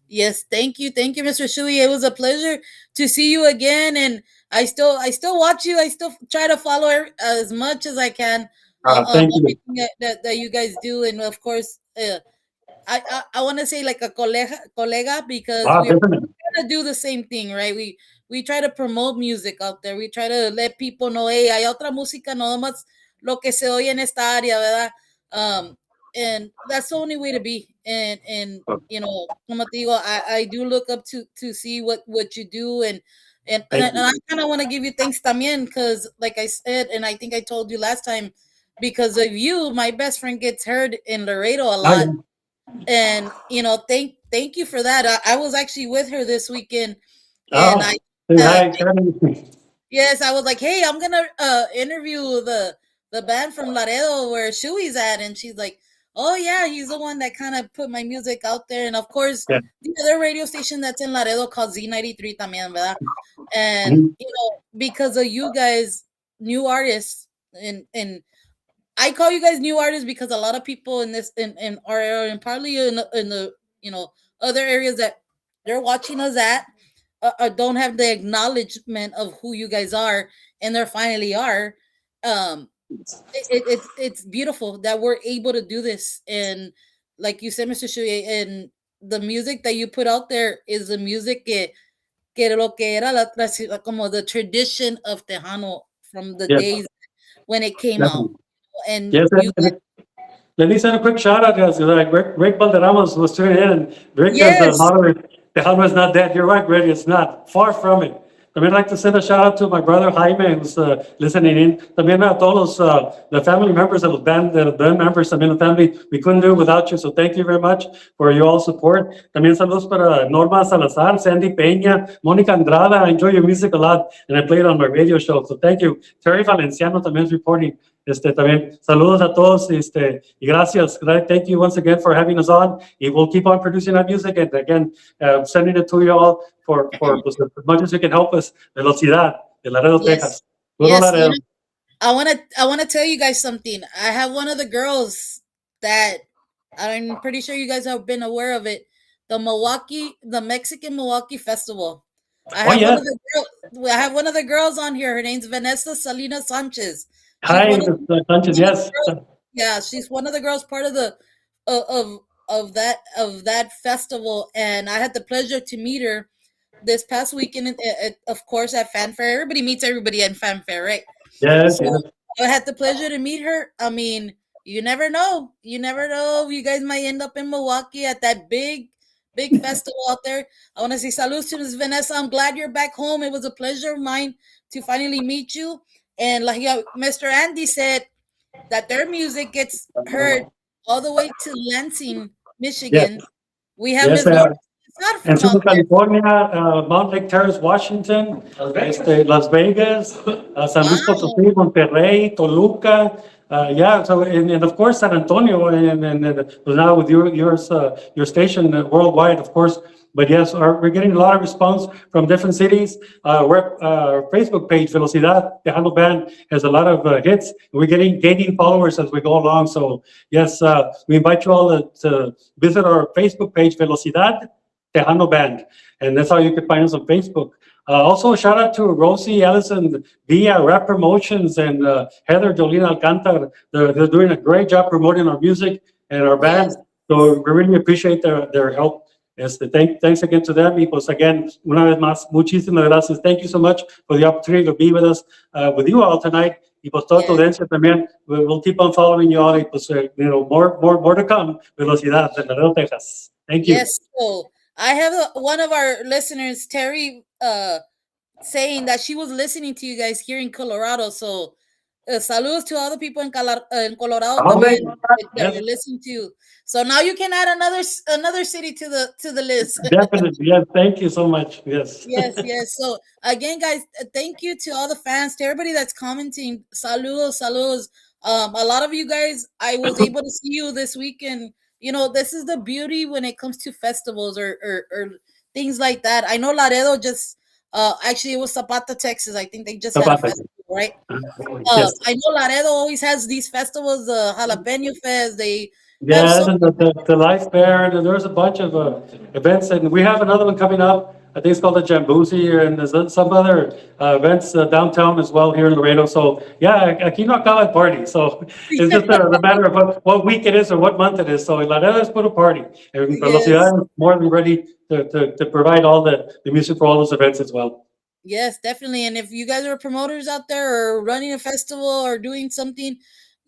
Yes, thank you, Mr. Shui. It was a pleasure to see you again, and I still watch you. I still try to follow as much as I can on Thank you. everything that you guys do, and of course, I want to say like a colega because Wow, we're definitely. trying to do the same thing, right? We try to promote music out there. We try to let people know, hey, hay otra música, no más lo que se oye en esta área, ¿verdad? And that's the only way to be. And como te digo, I do look up to see what you do, and Thank you. I kind of want to give you thanks también because, like I said, and I think I told you last time, because of you, my best friend gets heard in Laredo a Ah, lot, and thank you for that. I was actually with her this weekend, and oh, say uh, hi, Karen. yes, I was like, hey, I'm gonna interview the band from Laredo where Shui's at, and she's like, oh yeah, he's the one that kind of put my music out there, and of course Yeah. the other radio station that's in Laredo called Z93 también, ¿verdad? And Mhm. because of you guys, new artists, and I call you guys new artists because a lot of people in this in our area and partly in the other areas that they're watching us at don't have the acknowledgement of who you guys are, and there finally are. Um, it's beautiful that we're able to do this, and like you said, Mr. Shuye, and the music that you put out there is the music que lo que era como the tradition of Tejano from the Yes, days when it came out, definitely. and Yes, you guys, let me send a quick shout out, guys. Like Rick Valderramos was tuning in, and Rick is the yes, moderator. The Alma is not dead. You're right, Rick. It's not. Far from it. También like to send a shout out to my brother Jaime, who's listening in. También a todos the family members of the band members, también the family. We couldn't do it without you, so thank you very much for your all support. También saludos para Norma Salazar, Sandy Peña, Mónica Andrada. I enjoy your music a lot, and I play it on my radio show, so thank you. Terry Valenciano también is reporting. También saludos a todos, y gracias. Thank you once again for having us on. Y we'll keep on producing our music, and again, sending it to you all for pues, as much as you can help us. Velocidad de Laredo, yes, Texas. Puro yes. Laredo. I wanna tell you guys something. I have one of the girls that I'm pretty sure you guys have been aware of it. The Mexican Milwaukee Festival. I Oh have yeah. one of the girls on here. Her name's Vanessa Salinas Sanchez. She's Hi, one of Mr. Sanchez. one of the Yes. girls, yeah, she's one of the girls part of the of that festival, and I had the pleasure to meet her this past weekend. Of course, at Fanfare, everybody meets everybody at Fanfare, right? Yes. So Yes. I had the pleasure to meet her. I mean, you never know. You never know. You guys might end up in Milwaukee at that big festival out there. I want to say saludos to Ms. Vanessa. I'm glad you're back home. It was a pleasure of mine to finally meet you. And like Mr. Andy said, that their music gets heard all the way to Lansing, Yes. Michigan. We have Yes. Ms. Laura. It's not En from Sur out there. California, Mount Lake Terrace, Washington, Las Vegas, San Luis Wow. Potosí, Monterrey, Toluca, Yeah, so and of course San Antonio and now with your station worldwide, of course. But yes, we're getting a lot of response from different cities. Our Facebook page, Velocidad Tejano Band, has a lot of hits. We're gaining followers as we go along. So yes, we invite you all to visit our Facebook page, Velocidad Tejano Band, and that's how you can find us on Facebook. Also, shout out to Rosie Ellison via Rap Promotions and Heather Jolina Alcantar. They're doing a great job promoting our music and our band. Yes. So we really appreciate their help. Thanks again to them. Y pues again, una vez más, muchísimas gracias. Thank you so much for the opportunity to be with us, with you all tonight. Y pues toda tu Yes. audiencia también. We'll keep on following you all. Y pues, more to come. Velocidad, de Laredo, Texas. Thank you. Yes. So I have one of our listeners, Terry, saying that she was listening to you guys here in Colorado. So saludos to all the people in Colorado también that you're listening to. So now you can add another city to the list. Definitely. Yes. Thank you so much. Yes. Yes. So again, guys, thank you to all the fans, to everybody that's commenting. Saludos. A lot of you guys, I was able to see you this weekend. You know, this is the beauty when it comes to festivals or things like that. I know Laredo just actually it was Zapata, Texas. I think they just had a Zapata. festival, right? Yes. I know Laredo always has these festivals, the Jalapeno Fest. They have Yeah, so the Life Fair, and there's a bunch of events, and we have another one coming up. I think it's called the Jamboozy, and there's some other events downtown as well here in Laredo. So yeah, aquí no acaba el party. So it's just a matter of what week it is or what month it is. So Laredo has put a party, and Velocidad is more than ready to provide all the music for all those events as well. Yes, definitely. And if you guys are promoters out there or running a festival or doing something,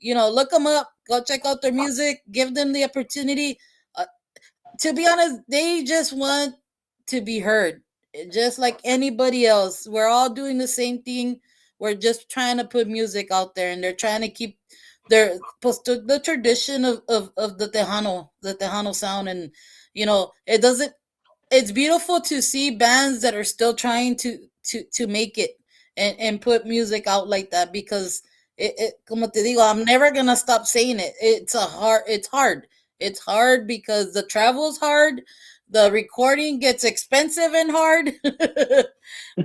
look them up, go check out their music, give them the opportunity. To be honest, they just want to be heard, just like anybody else. We're all doing the same thing. We're just trying to put music out there, and they're trying to keep the tradition of the Tejano sound. And it doesn't. It's beautiful to see bands that are still trying to make it and put music out like that, because como te digo, I'm never gonna stop saying it. It's hard because the travel's hard, the recording gets expensive and hard.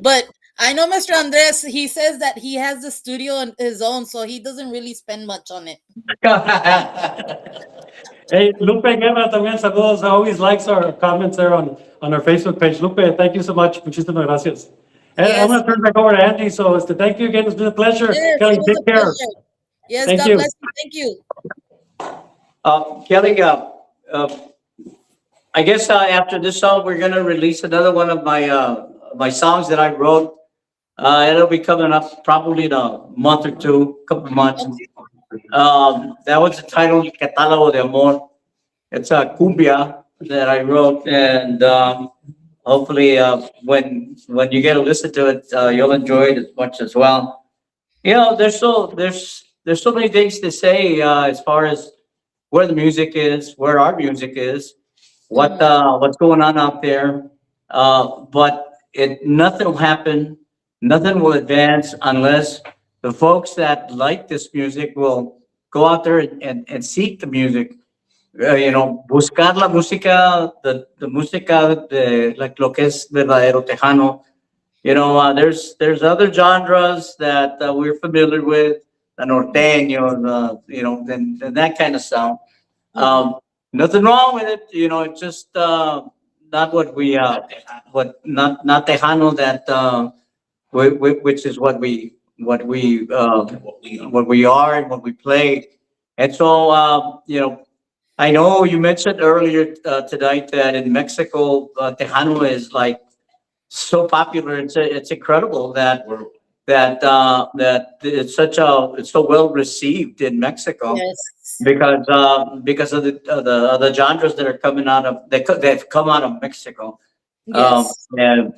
But I know Mr. Andres, he says that he has the studio on his own, so he doesn't really spend much on it. Hey, Lupe Guerra también saludos. Always likes our comments there on our Facebook page. Lupe, thank you so much. Muchísimas gracias. And I'm Yes. going to turn it back over to Andy. So thank you again. It's been a pleasure. Yes, Kelly, it was take a care. pleasure. Yes, Thank God you. bless you. Thank you. Kelly, I guess after this song, we're gonna release another one of my songs that I wrote. It'll be coming up probably in a month or two, couple months. That was the title, Catálogo de Amor. It's a cumbia that I wrote, and hopefully, when you get to listen to it, you'll enjoy it as much as well. There's so many things to say as far as where the music is, where our music is, what's going on out there. But nothing will happen, nothing will advance unless the folks that like this music will go out there and seek the music. Buscar la música, the música de like lo que es verdadero tejano. There's other genres that we're familiar with, the norteño, and that kind of sound. Nothing wrong with it, it's just not what we not tejano that which is what we are and what we play. And so I know you mentioned earlier tonight that in Mexico tejano is like so popular. It's incredible that it's so well received in Mexico. Yes. Because of the genres that are coming out of they've come out of Mexico. Yes. And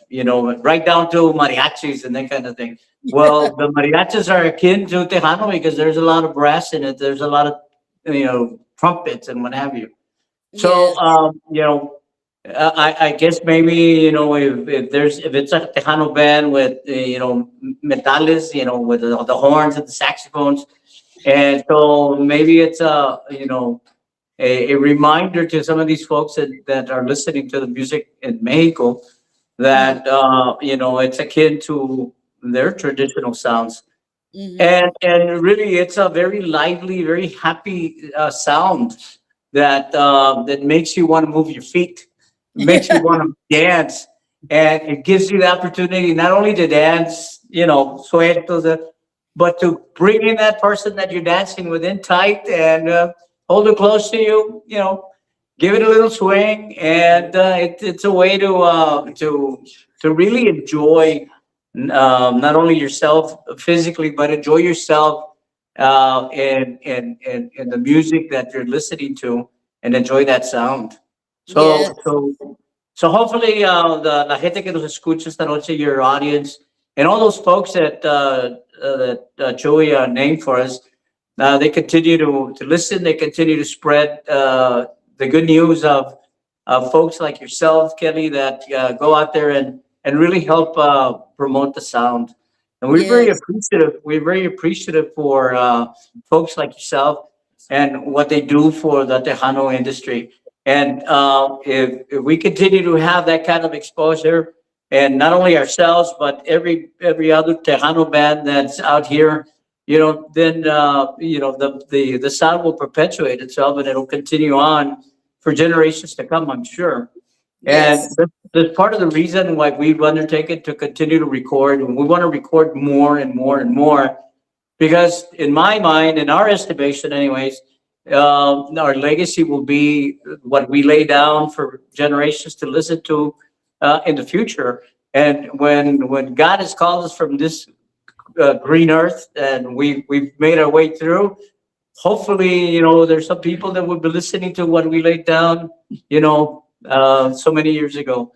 right down to mariachis and that kind of thing. Well, the mariachis are akin to tejano because there's a lot of brass in it. There's a lot of trumpets and what have you. So I guess maybe if it's a tejano band with metales, with the horns and the saxophones, And so maybe it's a reminder to some of these folks that are listening to the music in Mexico that it's akin to their traditional sounds. Mm-hmm. And really, it's a very lively, very happy sound that makes you want to move your feet, makes you want to dance, and it gives you the opportunity not only to dance, sueltos, but to bring in that person that you're dancing with in tight and hold it close to you. Give it a little swing, and it's a way to really enjoy not only yourself physically, but enjoy yourself in the music that you're listening to, and enjoy that sound. Yes. So hopefully, la gente que nos escucha esta noche, your audience, and all those folks that Joey named for us, they continue to listen. They continue to spread the good news of folks like yourself, Kelly, that go out there and really help promote the sound. And we're very Yes. appreciative. We're very appreciative for folks like yourself and what they do for the Tejano industry. And if we continue to have that kind of exposure, and not only ourselves, but every other Tejano band that's out here, then the sound will perpetuate itself, and it'll continue on for generations to come, I'm sure. And Yes. that's part of the reason why we've undertaken to continue to record, and we want to record more and more and more, because in my mind, in our estimation, anyways, our legacy will be what we lay down for generations to listen to in the future. And when God has called us from this green earth, and we've made our way through, hopefully, there's some people that will be listening to what we laid down, so many years ago,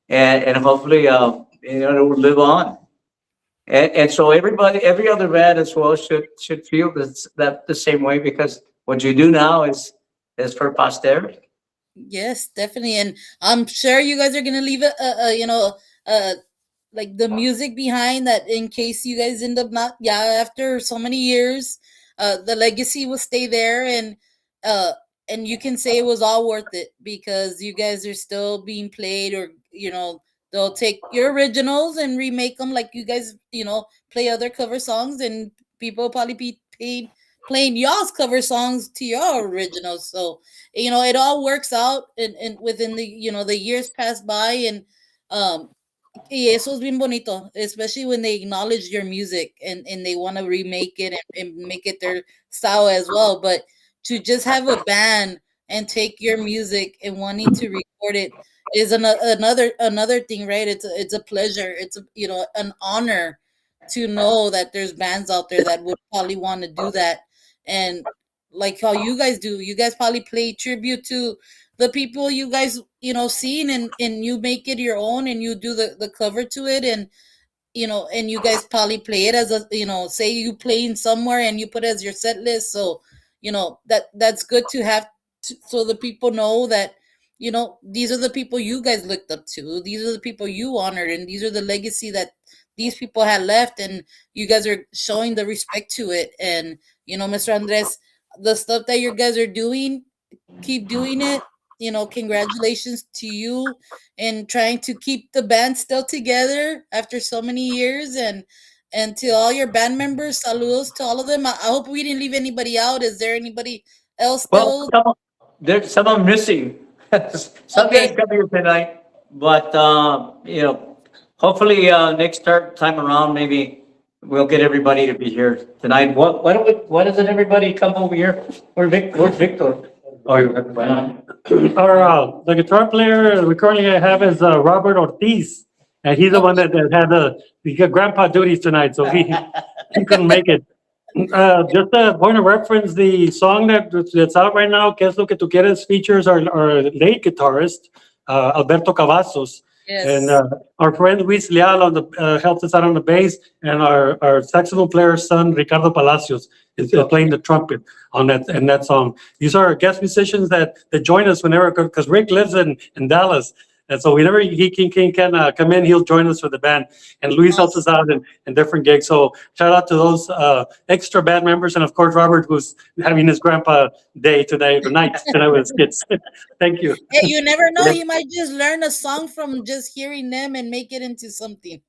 and hopefully, it will live on. And so every other band as well should feel that the same way, because what you do now is for posterity. Yes, definitely. And I'm sure you guys are gonna leave uh like the music behind, that in case you guys end up not, yeah, after so many years, the legacy will stay there. Uh and you can say it was all worth it because you guys are still being played, or they'll take your originals and remake them, like you guys play other cover songs, and people probably be paid playing y'all's cover songs to your originals. So it all works out, and within the years pass by. And um y eso es bien bonito, especially when they acknowledge your music, and they want to remake it, and make it their style as well. But to just have a band and take your music and wanting to record it is another thing, right? It's a pleasure. It's an honor to know that there's bands out there that would probably want to do that. And like how you guys do, you guys probably play tribute to the people you guys seen, and you make it your own, and you do the cover to it. And you guys probably play it as a, say you playing somewhere and you put it as your set list. So that's good to have, so the people know that these are the people you guys looked up to, these are the people you honored, and these are the legacy that these people had left, and you guys are showing the respect to it. And Mr. Andres, the stuff that you guys are doing, keep doing it. Congratulations to you, and trying to keep the band still together after so many years. And to all your band members, saludos to all of them. I hope we didn't leave anybody out. Is there anybody else Well, still? there's some are missing. Some Okay. didn't come here tonight, but hopefully next time around, maybe we'll get everybody to be here tonight. Why doesn't everybody come over here? Where's Victor? Oh, The guitar player we currently have is Robert Ortiz, and he's the one that had he got grandpa duties tonight, so he couldn't make it. Just a point of reference, the song that's out right now, "Que es lo que tú quieres," features our late guitarist, Alberto Cavazos. Yes. And our friend Luis Leal helps us out on the bass, and our saxophone player's son, Ricardo Palacios, is playing the trumpet on that song. These are guest musicians that join us whenever, because Rick lives in Dallas, And so whenever he can come in, he'll join us for the band. And Luis helps us out in different gigs. So shout out to those extra band members, and of course Robert, who's having his grandpa day tonight with his kids. Thank you. Hey, you never know. He might just learn a song from just hearing them and make it into something.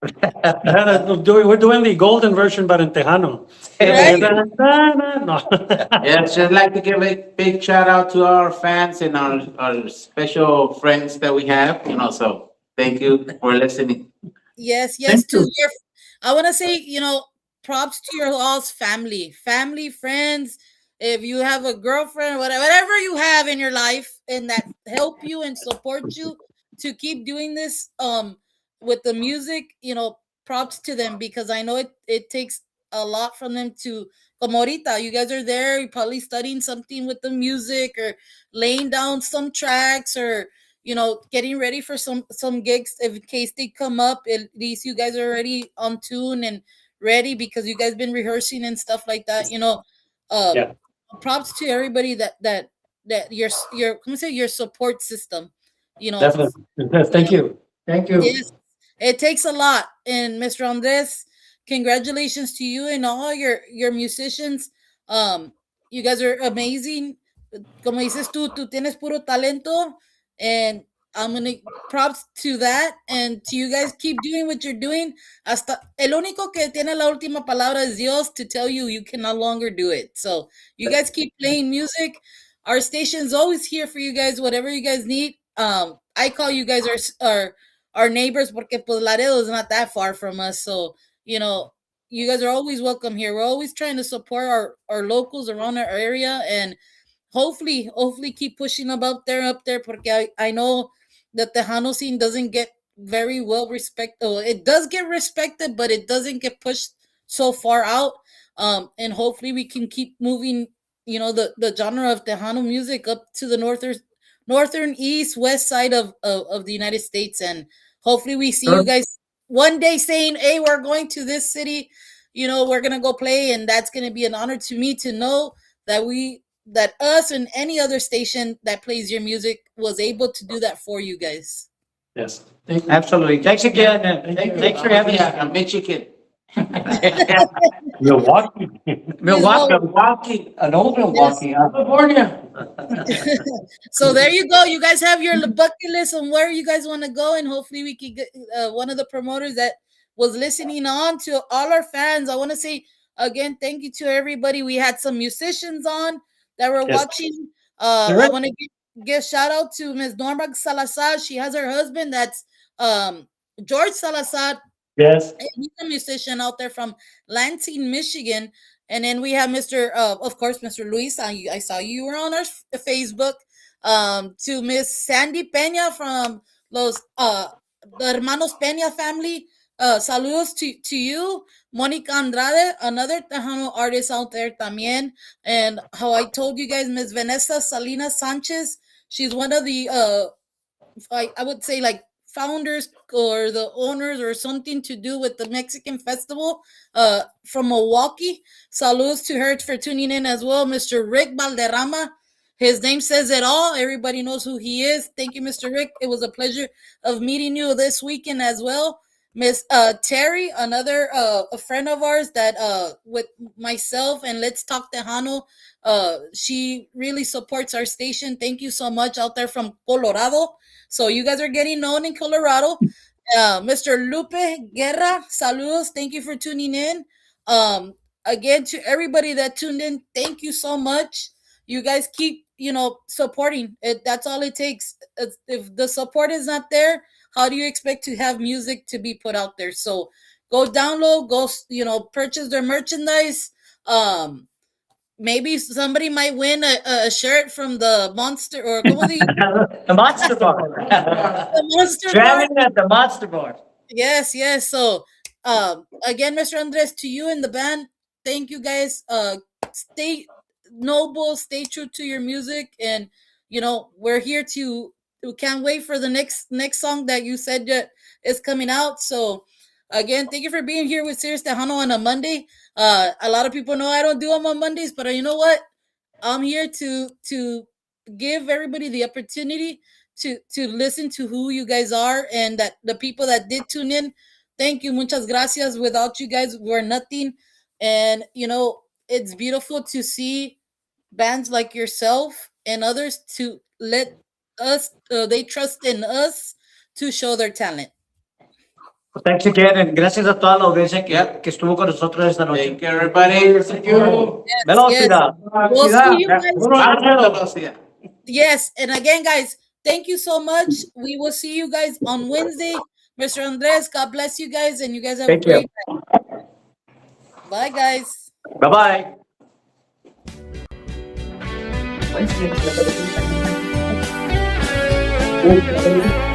We're doing the golden version, but in Tejano. Right? No. Yes, just like to give a big shout out to our fans and our special friends that we have, so thank you for listening. Yes, yes. Thank To you. your, I want to say, props to your all's family, friends. If you have a girlfriend, whatever you have in your life, and that help you and support you to keep doing this, with the music, props to them, because I know it takes a lot from them to. Como ahorita, you guys are there, you're probably studying something with the music or laying down some tracks or getting ready for some gigs in case they come up. At least you guys are already on tune and ready because you guys been rehearsing and stuff like that. Uh, Yeah, props to everybody that your come say your support system. You know, definitely. Yes, you thank know, you. Thank you. yes, it takes a lot. And Mr. Andres, congratulations to you and all your musicians. Um, you guys are amazing. Como dices tú tienes puro talento, and I'm gonna props to that, and to you guys keep doing what you're doing. Hasta el único que tiene la última palabra is Dios to tell you you can no longer do it. So you guys keep playing music. Our station's always here for you guys, whatever you guys need. I call you guys our neighbors porque pues Laredo is not that far from us, so you know you guys are always welcome here. We're always trying to support our locals around our area, and hopefully keep pushing them up there porque I know the Tejano scene doesn't get very well respected. Well, it does get respected, but it doesn't get pushed so far out. And hopefully we can keep moving, the genre of Tejano music up to the northern east west side of the United States, and hopefully we see you Sure. guys one day saying, hey, we're going to this city, we're gonna go play, and that's gonna be an honor to me to know that us and any other station that plays your music was able to do that for you guys. Yes. Thank you. Absolutely. Thanks again. And thanks for having us. I'm Michigan. Milwaukee. Milwaukee, an old Milwaukee, California. So there you go. You guys have your bucket list on where you guys want to go, and hopefully we can get one of the promoters that was listening on to all our fans. I want to say again, thank you to everybody. We had some musicians on that were Yes. watching. All I right. want to give shout out to Ms. Norma Salazar. She has her husband that's George Salazar. Yes. He's a musician out there from Lansing, Michigan. And then we have of course, Mr. Luis. I saw you were on our Facebook. To Miss Sandy Pena from the Hermanos Pena family. Saludos to you, Monica Andrade, another Tejano artist out there también. And how I told you guys, Miss Vanessa Salinas Sanchez. She's one of the I would say like founders or the owners or something to do with the Mexican festival from Milwaukee. Saludos to her for tuning in as well. Mr. Rick Valderrama. His name says it all. Everybody knows who he is. Thank you, Mr. Rick. It was a pleasure of meeting you this weekend as well. Miss Terry, another a friend of ours that with myself and Let's Talk Tejano, she really supports our station. Thank you so much out there from Colorado. So you guys are getting known in Colorado. Mr. Lupe Guerra, saludos. Thank you for tuning in. Again, to everybody that tuned in, thank you so much. You guys keep, supporting. That's all it takes. If the support is not there, how do you expect to have music to be put out there? So go download, purchase their merchandise. Maybe somebody might win a shirt from the Monster or The Monster Bar. the Monster Bar. Jamming at the Monster Bar. Yes. So again, Mr. Andres, to you and the band, thank you guys. Stay noble, stay true to your music, and we're here to we can't wait for the next song that you said that is coming out. So again, thank you for being here with Serious Tejano on a Monday. A lot of people know I don't do them on Mondays, but you know what? I'm here to give everybody the opportunity to listen to who you guys are, and that the people that did tune in. Thank you, muchas gracias. Without you guys, we're nothing. And it's beautiful to see bands like yourself and others to let us. They trust in us to show their talent. Thanks again, and gracias a toda la audiencia que estuvo con nosotros esta noche. Thank you, everybody. Thank you. Yes, Velocidad. We'll see you guys. Velocidad. Yes, and again, guys, thank you so much. We will see you guys on Wednesday. Mr. Andres, God bless you guys, and you guys have Thank a great you. night. Bye, guys. Bye-bye. Thank you.